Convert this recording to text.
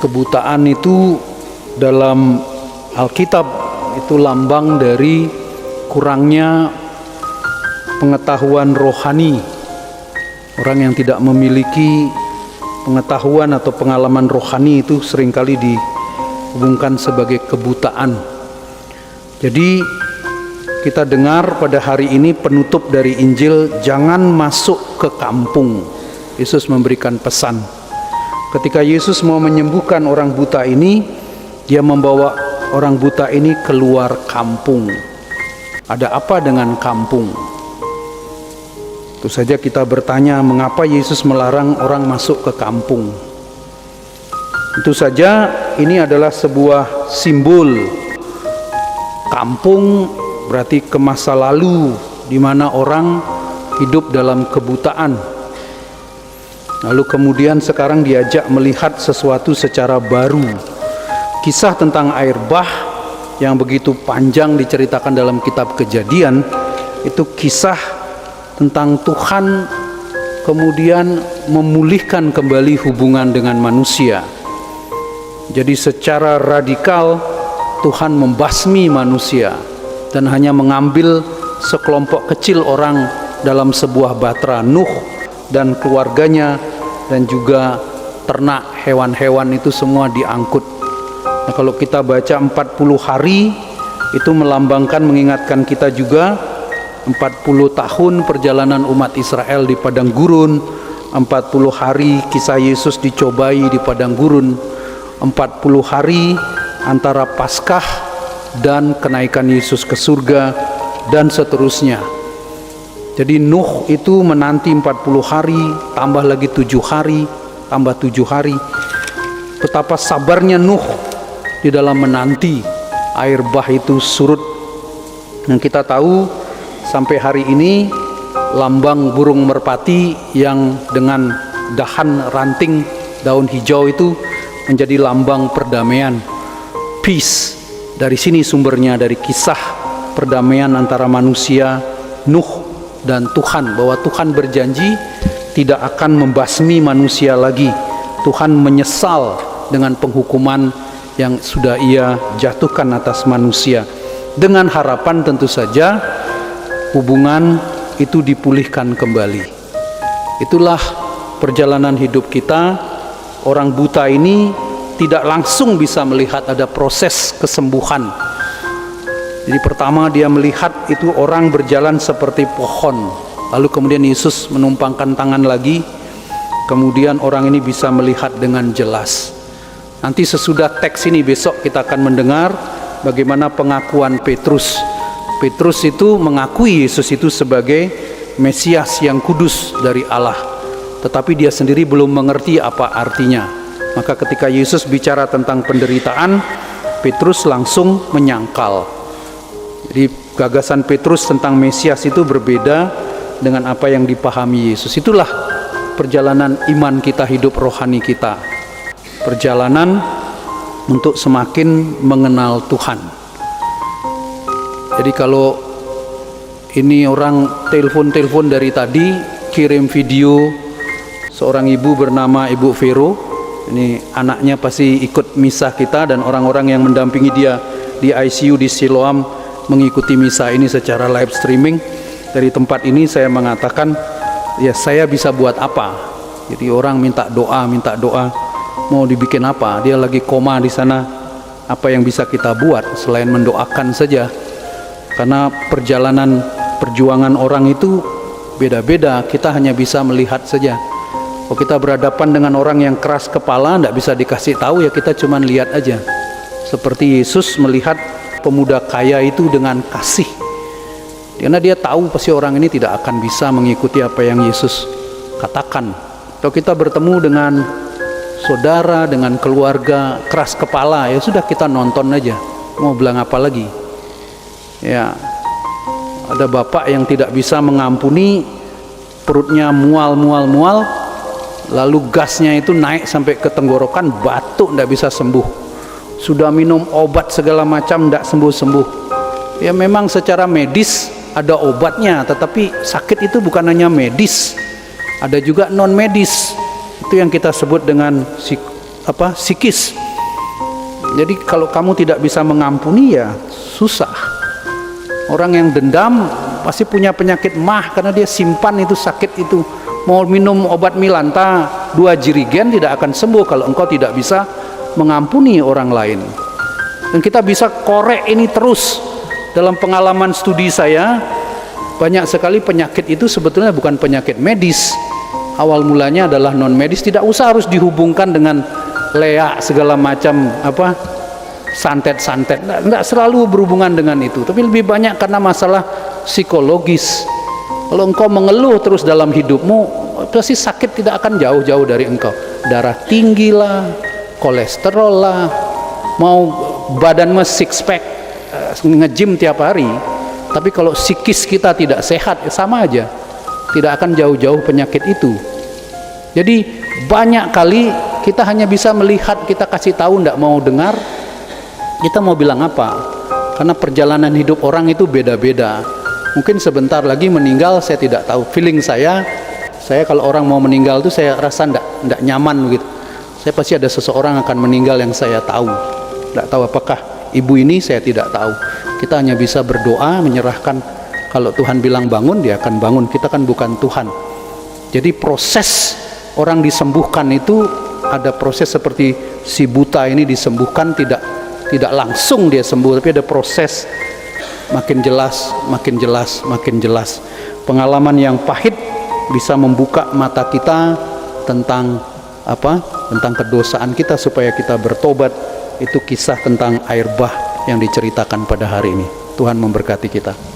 kebutaan itu dalam Alkitab itu lambang dari kurangnya pengetahuan rohani. Orang yang tidak memiliki pengetahuan atau pengalaman rohani itu seringkali dihubungkan sebagai kebutaan. Jadi kita dengar pada hari ini penutup dari Injil, jangan masuk ke kampung. Yesus memberikan pesan. Ketika Yesus mau menyembuhkan orang buta ini, dia membawa orang buta ini keluar kampung. Ada apa dengan kampung? Tentu saja kita bertanya, mengapa Yesus melarang orang masuk ke kampung? Tentu saja ini adalah sebuah simbol. Kampung berarti ke masa lalu, di mana orang hidup dalam kebutaan. Lalu kemudian sekarang diajak melihat sesuatu secara baru. Kisah tentang air bah yang begitu panjang diceritakan dalam kitab Kejadian, itu kisah tentang Tuhan kemudian memulihkan kembali hubungan dengan manusia. Jadi secara radikal Tuhan membasmi manusia dan hanya mengambil sekelompok kecil orang dalam sebuah batra, Nuh dan keluarganya, dan juga ternak, hewan-hewan itu semua diangkut. Nah, kalau kita baca 40 hari itu melambangkan, mengingatkan kita juga 40 tahun perjalanan umat Israel di padang gurun, 40 hari kisah Yesus dicobai di padang gurun, 40 hari antara Paskah dan kenaikan Yesus ke surga, dan seterusnya. Jadi Nuh itu menanti 40 hari, tambah lagi 7 hari, tambah 7 hari. Betapa sabarnya Nuh di dalam menanti air bah itu surut. Dan kita tahu sampai hari ini lambang burung merpati yang dengan dahan ranting daun hijau itu menjadi lambang perdamaian, peace. Dari sini sumbernya, dari kisah perdamaian antara manusia, Nuh dan Tuhan, bahwa Tuhan berjanji tidak akan membasmi manusia lagi. Tuhan menyesal dengan penghukuman yang sudah ia jatuhkan atas manusia, dengan harapan tentu saja hubungan itu dipulihkan kembali. Itulah perjalanan hidup kita. Orang buta ini tidak langsung bisa melihat ada proses kesembuhan. Jadi pertama dia melihat itu orang berjalan seperti pohon, lalu kemudian Yesus menumpangkan tangan lagi, kemudian orang ini bisa melihat dengan jelas. Nanti sesudah teks ini besok kita akan mendengar bagaimana pengakuan Petrus. Petrus itu mengakui Yesus itu sebagai Mesias yang kudus dari Allah, tetapi dia sendiri belum mengerti apa artinya. Maka ketika Yesus bicara tentang penderitaan, Petrus langsung menyangkal. Jadi gagasan Petrus tentang Mesias itu berbeda dengan apa yang dipahami Yesus. Itulah perjalanan iman kita, hidup rohani kita. Perjalanan untuk semakin mengenal Tuhan. Jadi kalau ini orang telepon dari tadi, kirim video seorang ibu bernama Ibu Vero. Ini anaknya pasti ikut misa kita, dan orang-orang yang mendampingi dia di ICU di Siloam mengikuti misa ini secara live streaming. Dari tempat ini saya mengatakan, ya saya bisa buat apa? Jadi orang minta doa, mau dibikin apa? Dia lagi koma di sana. Apa yang bisa kita buat selain mendoakan saja? Karena perjuangan orang itu beda-beda. Kita hanya bisa melihat saja. Kalau kita berhadapan dengan orang yang keras kepala, tidak bisa dikasih tahu, ya kita cuma lihat aja. Seperti Yesus melihat pemuda kaya itu dengan kasih, karena dia tahu pasti orang ini tidak akan bisa mengikuti apa yang Yesus katakan. Kalau kita bertemu dengan saudara, dengan keluarga keras kepala, ya sudah kita nonton aja, mau bilang apa lagi. Ya, ada bapak yang tidak bisa mengampuni, perutnya mual, lalu gasnya itu naik sampai ke tenggorokan, batuk, tidak bisa sembuh. Sudah minum obat segala macam, tidak sembuh-sembuh. Ya memang secara medis ada obatnya, tetapi sakit itu bukan hanya medis, ada juga non medis. Itu yang kita sebut dengan psikis. Jadi kalau kamu tidak bisa mengampuni ya susah. Orang yang dendam pasti punya penyakit mah karena dia simpan itu sakit itu. Mau minum obat Milanta 2 jirigen tidak akan sembuh kalau engkau tidak bisa mengampuni orang lain. Dan kita bisa korek ini terus. Dalam pengalaman studi saya, banyak sekali penyakit itu sebetulnya bukan penyakit medis. Awal mulanya adalah non medis, tidak usah harus dihubungkan dengan leak segala macam santet-santet, tidak selalu berhubungan dengan itu, tapi lebih banyak karena masalah psikologis. Kalau engkau mengeluh terus dalam hidupmu, pasti sakit tidak akan jauh-jauh dari engkau. Darah tinggi lah, kolesterol lah, mau badanmu six pack, nge-gym tiap hari, tapi kalau psikis kita tidak sehat, ya sama aja, tidak akan jauh-jauh penyakit itu. Jadi banyak kali kita hanya bisa melihat, kita kasih tahu, tidak mau dengar, kita mau bilang apa? Karena perjalanan hidup orang itu beda-beda. Mungkin sebentar lagi meninggal, saya tidak tahu. Feeling saya kalau orang mau meninggal itu saya rasa tidak nyaman begitu. Saya pasti ada seseorang akan meninggal yang saya tahu. Tidak tahu apakah ibu ini, saya tidak tahu. Kita hanya bisa berdoa, menyerahkan. Kalau Tuhan bilang bangun, dia akan bangun. Kita kan bukan Tuhan. Jadi proses orang disembuhkan itu ada proses seperti si buta ini disembuhkan, tidak langsung dia sembuh, tapi ada proses, makin jelas, makin jelas, makin jelas. Pengalaman yang pahit bisa membuka mata kita tentang tentang kedosaan kita supaya kita bertobat. Itu kisah tentang air bah yang diceritakan pada hari ini. Tuhan memberkati kita.